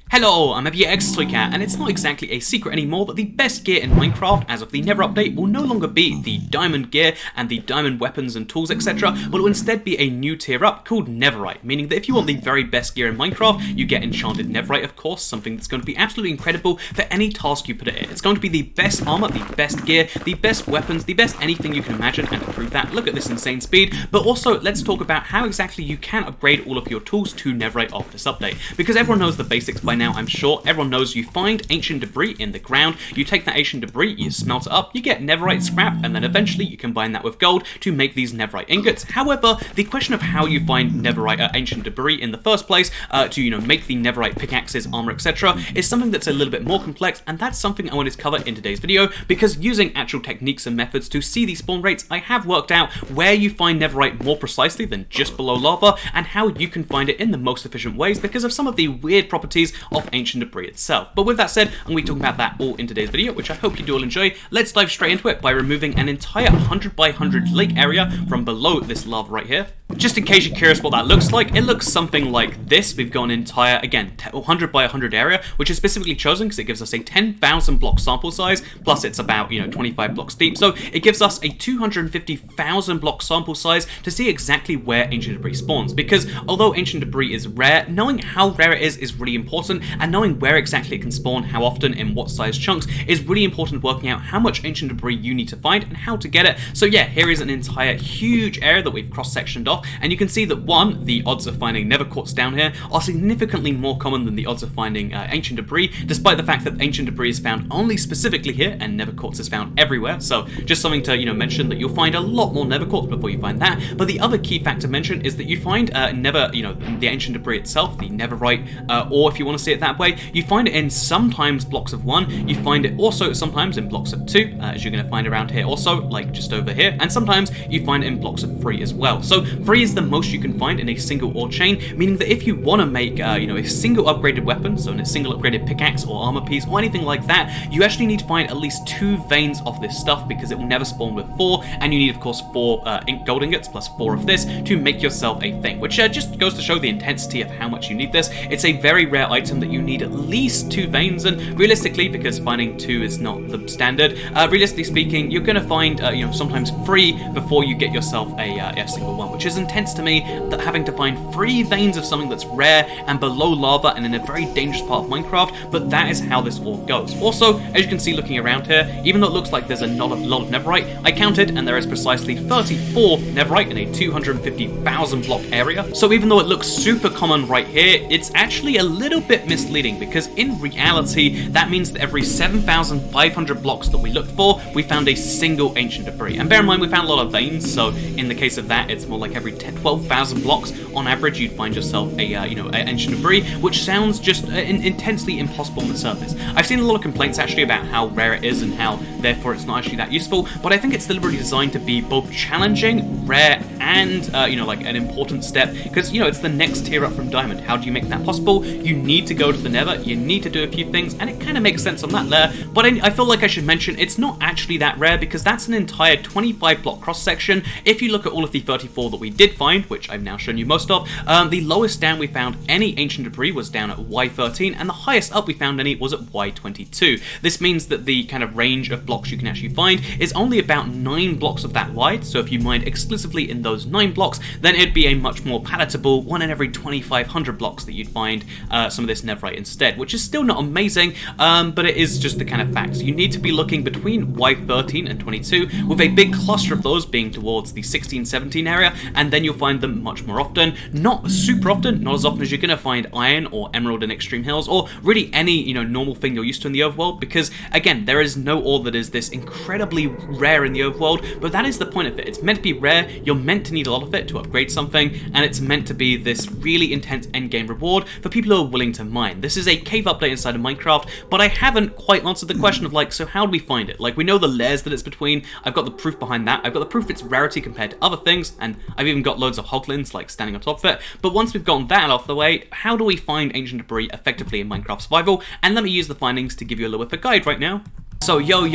Hello, I'm FBXToyCat, and it's not exactly a secret anymore that the best gear in Minecraft as of the Nether update will no longer be the diamond gear and the diamond weapons and tools, etc., but will instead be a new tier up called Netherite, meaning that if you want the very best gear in Minecraft, you get enchanted Netherite, of course, something that's going to be absolutely incredible for any task you put it in. It's going to be the best armor, the best gear, the best weapons, the best anything you can imagine, and to prove that, look at this insane speed, but also let's talk about how exactly you can upgrade all of your tools to Netherite off this update, because everyone knows the basics by now, I'm sure. Everyone knows you find ancient debris in the ground, you take that ancient debris, you smelt it up, you get netherite scrap, and then eventually you combine that with gold to make these netherite ingots. However, the question of how you find netherite ancient debris in the first place to make the netherite pickaxes, armor, etc. is something that's a little bit more complex, and that's something I wanted to cover in today's video, because using actual techniques and methods to see these spawn rates, I have worked out where you find netherite more precisely than just below lava, and how you can find it in the most efficient ways because of some of the weird properties of ancient debris itself. But with that said, I'm going to be talking about that all in today's video, which I hope you do all enjoy. Let's dive straight into it by removing an entire 100 by 100 lake area from below this lava right here. Just in case you're curious what that looks like, it looks something like this. We've got an entire, again, 100 by 100 area, which is specifically chosen because it gives us a 10,000 block sample size, plus it's about, 25 blocks deep. So it gives us a 250,000 block sample size to see exactly where ancient debris spawns. Because although ancient debris is rare, knowing how rare it is really important, and knowing where exactly it can spawn, how often, in what size chunks, is really important working out how much ancient debris you need to find and how to get it. So yeah, here is an entire huge area that we've cross-sectioned off, and you can see that one, the odds of finding nether quartz down here are significantly more common than the odds of finding ancient debris, despite the fact that ancient debris is found only specifically here and nether quartz is found everywhere. So just something to mention, that you'll find a lot more nether quartz before you find that. But the other key fact to mention is that you find the ancient debris itself, the netherite, or if you want to see it that way, you find it in sometimes blocks of 1, you find it also sometimes in blocks of 2, as you're going to find around here also, like just over here, and sometimes you find it in blocks of 3 as well. So 3 is the most you can find in a single ore chain, meaning that if you want to make a single upgraded weapon, so in a single upgraded pickaxe or armor piece or anything like that, you actually need to find at least 2 veins of this stuff, because it will never spawn with 4, and you need of course 4 gold ingots plus 4 of this to make yourself a thing, which just goes to show the intensity of how much you need this. It's a very rare item that you need at least 2 veins, and realistically, because finding 2 is not the standard, realistically speaking, you're going to find sometimes 3 before you get yourself a single one, which is intense to me, that having to find 3 veins of something that's rare and below lava and in a very dangerous part of Minecraft, but that is how this all goes. Also, as you can see looking around here, even though it looks like there's a lot of netherite, I counted and there is precisely 34 netherite in a 250,000 block area. So even though it looks super common right here, it's actually a little bit misleading, because in reality, that means that every 7,500 blocks that we looked for, we found a single ancient debris. And bear in mind, we found a lot of veins, so in the case of that, it's more like every 12,000 blocks, on average, you'd find yourself a ancient debris, which sounds just intensely impossible on the surface. I've seen a lot of complaints actually about how rare it is and how therefore it's not actually that useful, but I think it's deliberately designed to be both challenging, rare, and like an important step, because it's the next tier up from diamond. How do you make that possible? You need to go to the nether, you need to do a few things, and it kind of makes sense on that layer, but I feel like I should mention it's not actually that rare, because that's an entire 25 block cross section. If you look at all of the 34 that we did find, which I've now shown you most of, the lowest down we found any ancient debris was down at Y13, and the highest up we found any was at Y22. This means that the kind of range of blocks you can actually find is only about 9 blocks of that wide, so if you mined exclusively in those 9 blocks, then it'd be a much more palatable 1 in every 2,500 blocks that you'd find some of this netherite instead, which is still not amazing, but it is just the kind of facts. You need to be looking between Y13 and 22, with a big cluster of those being towards the 16-17 area, and then you'll find them much more often. Not super often, not as often as you're going to find iron or emerald in extreme hills, or really any normal thing you're used to in the overworld, because again, there is no ore that is this incredibly rare in the overworld, but that is the point of it. It's meant to be rare, you're meant to need a lot of it to upgrade something, and it's meant to be this really intense endgame reward for people who are willing to mine. This is a cave update inside of Minecraft, but I haven't quite answered the question of so how do we find it? We know the layers that it's between, I've got the proof behind that, I've got the proof of its rarity compared to other things, and I've even got loads of hoglins standing on top of it. But once we've gotten that off the way, how do we find ancient debris effectively in Minecraft survival? And let me use the findings to give you a little bit of a guide right now. So yo,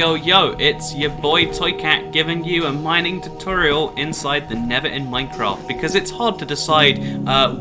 it's your boy Toycat giving you a mining tutorial inside the Nether in Minecraft, because it's hard to decide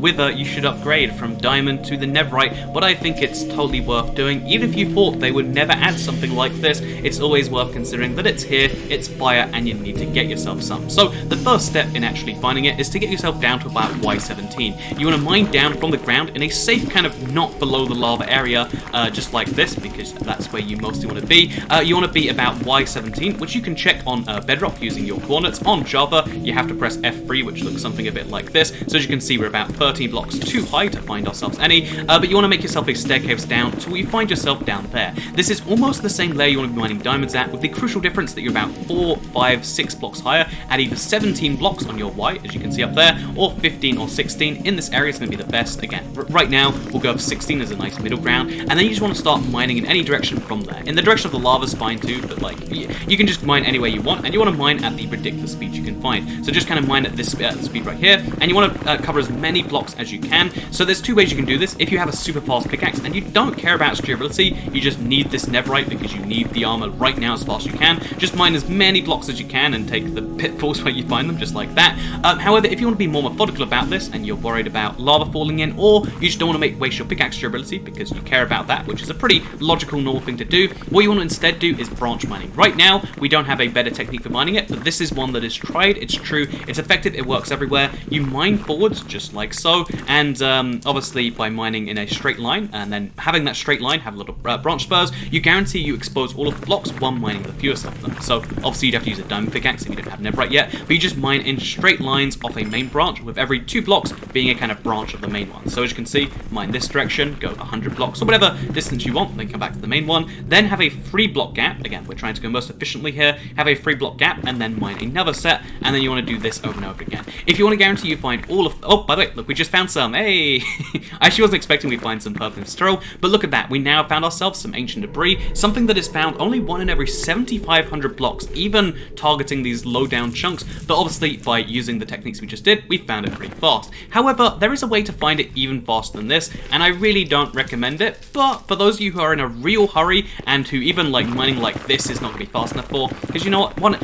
whether you should upgrade from Diamond to the Netherite, but I think it's totally worth doing. Even if you thought they would never add something like this, it's always worth considering that it's here, it's fire, and you need to get yourself some. So the first step in actually finding it is to get yourself down to about Y17. You want to mine down from the ground in a safe kind of not below the lava area, just like this, because that's where you mostly want to be. You want to be about Y17, which you can check on Bedrock using your coordinates. On Java, you have to press F3, which looks something a bit like this. So as you can see, we're about 13 blocks too high to find ourselves any, but you want to make yourself a staircase down to where you find yourself down there. This is almost the same layer you want to be mining diamonds at, with the crucial difference that you're about 4, 5, 6 blocks higher at either 17 blocks on your Y, as you can see up there, or 15 or 16. In this area, it's going to be the best. Again, right now, we'll go for 16 as a nice middle ground, and then you just want to start mining in any direction from there. In the direction of the lava's fine too, but like, you can just mine anywhere you want, and you want to mine at the ridiculous speed you can find. So just kind of mine at this speed right here, and you want to cover as many blocks as you can. So there's two ways you can do this. If you have a super fast pickaxe and you don't care about its durability, you just need this netherite because you need the armor right now as fast as you can. Just mine as many blocks as you can and take the pitfalls where you find them, just like that. However, if you want to be more methodical about this and you're worried about lava falling in, or you just don't want to waste your pickaxe durability because you care about that, which is a pretty logical, normal thing to do, what you want to instead do is branch mining. Right now, we don't have a better technique for mining it, but this is one that is tried, it's true, it's effective, it works everywhere. You mine forwards, just like so, and obviously by mining in a straight line, and then having that straight line have little branch spurs, you guarantee you expose all of the blocks while mining the fewest of them. So obviously you'd have to use a diamond pickaxe if you don't have netherite yet, but you just mine in straight lines off a main branch, with every 2 blocks being a kind of branch of the main one. So as you can see, mine this direction, go 100 blocks or whatever distance you want, then come back to the main one, then have a 3 block gap. Again, we're trying to go most efficiently here, have a 3 block gap, and then mine another set, and then you want to do this over and over again. If you want to guarantee you find all of, oh, by the way, look, we just found some, hey! I actually wasn't expecting we'd find some perfect tutorial, but look at that, we now found ourselves some ancient debris, something that is found only 1 in every 7,500 blocks, even targeting these low down chunks, but obviously by using the techniques we just did, we found it pretty fast. However, there is a way to find it even faster than this, and I really don't recommend it, but for those of you who are in a real hurry, and who even like mining like this is not going to be fast enough for, because you know what,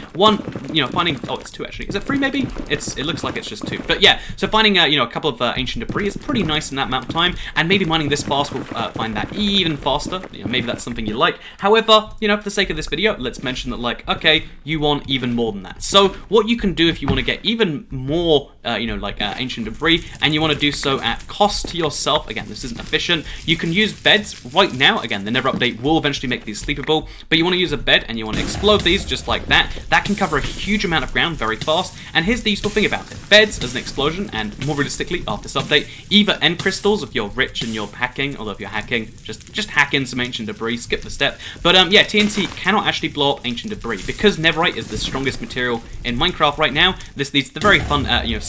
finding, oh, it's 2 actually, is it 3 maybe? It looks like it's just 2, but yeah, so finding, a couple of ancient debris is pretty nice in that amount of time, and maybe mining this fast will find that even faster. Maybe that's something you like. However, for the sake of this video, let's mention that, like, okay, you want even more than that. So what you can do if you want to get even more, ancient debris, and you want to do so at cost to yourself, again, this isn't efficient, you can use beds right now. Again, the Nether update will eventually make these sleepable, but you want to use a bed and you want to explode these just like that. That can cover a huge amount of ground very fast, and here's the useful thing about it. Beds as an explosion, and more realistically, after this update, either end crystals if you're rich and you're hacking, although if you're hacking, just hack in some ancient debris, skip the step. But yeah, TNT cannot actually blow up ancient debris, because netherite is the strongest material in Minecraft right now. This leads to the very fun,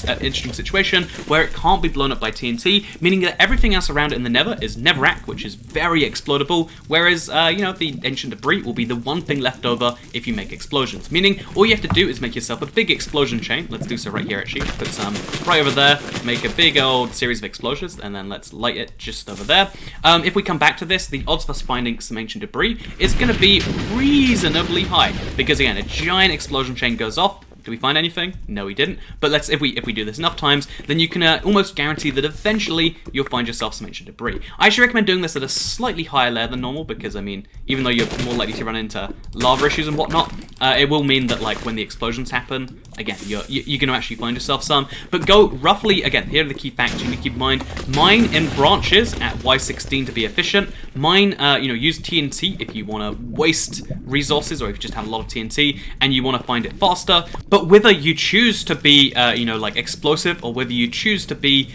interesting situation where it can't be blown up by TNT, meaning that everything else around it in the Nether is netherrack, which is very explodable, whereas, the ancient debris will be the one thing left over if you make explosions, meaning all you have to do is make yourself a big explosion chain. Let's do so right here actually, put some right over there, make a big old series of explosions, and then let's light it just over there. If we come back to this, the odds of us finding some ancient debris is going to be reasonably high, because again, a giant explosion chain goes off. Did we find anything? No, we didn't. But if we do this enough times, then you can almost guarantee that eventually you'll find yourself some ancient debris. I actually recommend doing this at a slightly higher layer than normal, because I mean, even though you're more likely to run into lava issues and whatnot, it will mean that, like, when the explosions happen, again, you're going to actually find yourself some. But go roughly, again, here are the key facts you need to keep in mind. Mine in branches at Y16 to be efficient. Mine, use TNT if you want to waste resources, or if you just have a lot of TNT and you want to find it faster. But whether you choose to be, explosive, or whether you choose to be,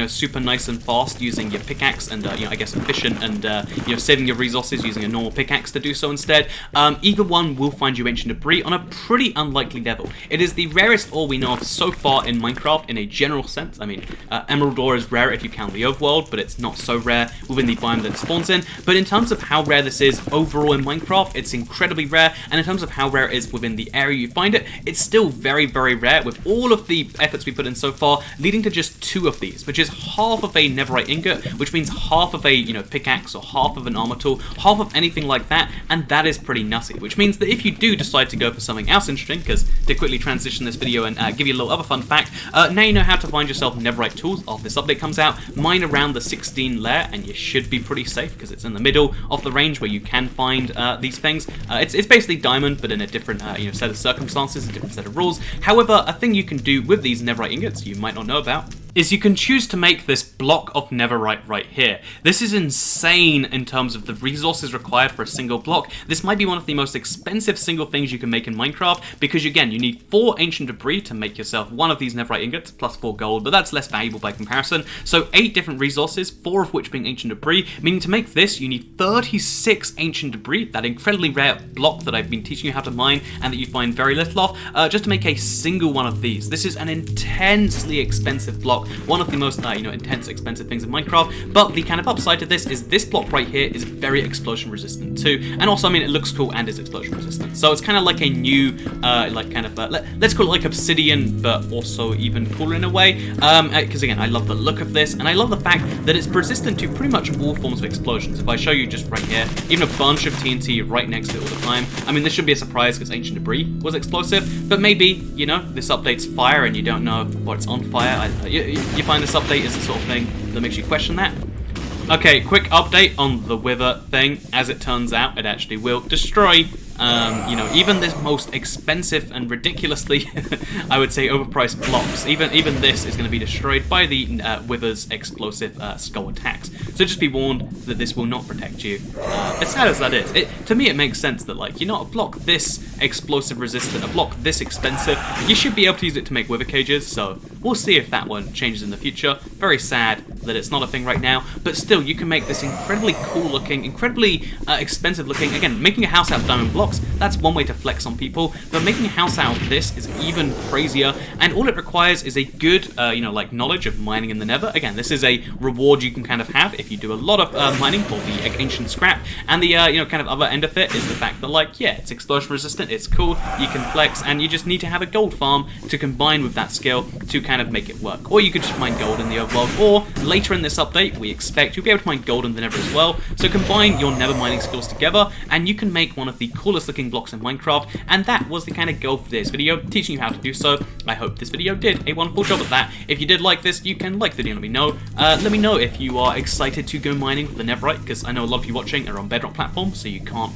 super nice and fast using your pickaxe and, I guess efficient and, saving your resources using a normal pickaxe to do so instead, either one will find you ancient debris on a pretty unlikely level. It is the rarest ore we know of so far in Minecraft in a general sense. I mean, emerald ore is rare if you count the overworld, but it's not so rare within the biome that it spawns in. But in terms of how rare this is overall in Minecraft, it's incredibly rare, and in terms of how rare it is within the area you find it, it's still still very, very rare with all of the efforts we put in so far, leading to just 2 of these, which is half of a Netherite ingot, which means half of a, pickaxe or half of an armor tool, half of anything like that, and that is pretty nutty, which means that if you do decide to go for something else interesting, because to quickly transition this video and give you a little other fun fact, now you know how to find yourself Netherite tools after this update comes out. Mine around the 16 layer, and you should be pretty safe because it's in the middle of the range where you can find these things. It's basically diamond, but in a different set of circumstances, a different set of rules. However, a thing you can do with these Netherite ingots you might not know about is you can choose to make this block of Netherite right here. This is insane in terms of the resources required for a single block. This might be one of the most expensive single things you can make in Minecraft, because again, you need 4 ancient debris to make yourself one of these Netherite ingots, plus 4 gold, but that's less valuable by comparison. So 8 different resources, 4 of which being ancient debris, meaning to make this, you need 36 ancient debris, that incredibly rare block that I've been teaching you how to mine, and that you find very little of, just to make a single one of these. This is an intensely expensive block, one of the most intense expensive things in Minecraft, but the kind of upside to this is this block right here is very explosion resistant too, and also I mean it looks cool and is explosion resistant, so it's kind of like a new let's call it like obsidian, but also even cooler in a way, because again I love the look of this, and I love the fact that it's resistant to pretty much all forms of explosions. If I show you just right here, even a bunch of TNT right next to it all the time, I mean this should be a surprise because ancient debris was explosive, but maybe this update's fire and you don't know what's on fire. You find this update is the sort of thing that makes you question that. Okay, quick update on the wither thing. As it turns out, it actually will destroy, even this most expensive and ridiculously, I would say, overpriced blocks. Even this is going to be destroyed by the wither's explosive skull attacks. So just be warned that this will not protect you. As sad as that is, to me it makes sense that a block this explosive resistant, a block this expensive, you should be able to use it to make wither cages. So we'll see if that one changes in the future. Very sad that it's not a thing right now, but still you can make this incredibly cool looking, incredibly expensive looking. Again, making a house out of diamond blocks, that's one way to flex on people, but making a house out of this is even crazier, and all it requires is a good knowledge of mining in the nether. Again, this is a reward you can kind of have if you do a lot of mining for the ancient scrap, and the kind of other end of it is the fact that it's explosion resistant, it's cool, you can flex, and you just need to have a gold farm to combine with that skill to kind of make it work. Or you could just mine gold in the overworld, or later in this update we expect you'll be able to mine gold in the nether as well, so combine your nether mining skills together and you can make one of the coolest looking blocks in Minecraft. And that was the kind of goal for this video, teaching you how to do so. I hope this video did a wonderful job at that. If you did like this, you can like the video and let me know. Let me know if you are excited to go mining with the Netherite, because I know a lot of you watching are on Bedrock platform, so you can't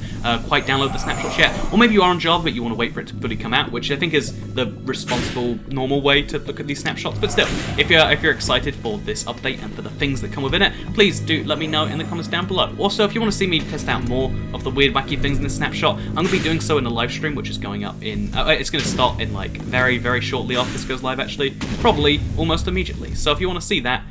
quite download the snapshots yet. Or maybe you are on Java, but you want to wait for it to fully come out, which I think is the responsible, normal way to look at these snapshots. But still, if you're excited for this update and for the things that come within it, please do let me know in the comments down below. Also, if you want to see me test out more of the weird, wacky things in this snapshot, I'm going to be doing so in a live stream, which is going up in, it's going to start in very, very shortly after this goes live actually, probably almost immediately. So if you want to see that,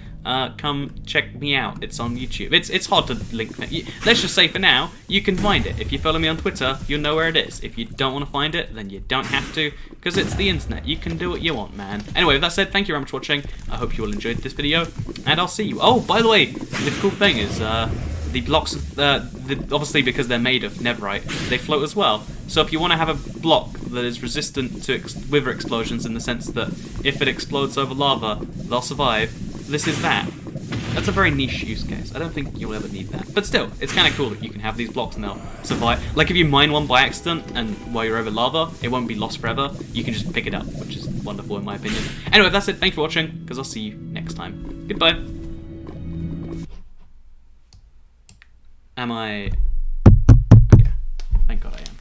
come check me out. It's on YouTube. It's hard to link. Let's just say for now, you can find it. If you follow me on Twitter, you'll know where it is. If you don't want to find it, then you don't have to, because it's the internet. You can do what you want, man. Anyway, with that said, thank you very much for watching. I hope you all enjoyed this video, and I'll see you. Oh, by the way, the cool thing is, the blocks, obviously because they're made of netherite, they float as well. So if you want to have a block that is resistant to wither explosions, in the sense that if it explodes over lava, they'll survive, this is that. That's a very niche use case. I don't think you'll ever need that. But still, it's kind of cool that you can have these blocks and they'll survive. Like if you mine one by accident and while you're over lava, it won't be lost forever. You can just pick it up, which is wonderful in my opinion. Anyway, that's it. Thanks for watching, because I'll see you next time. Goodbye. Am I... Okay. Thank God I am.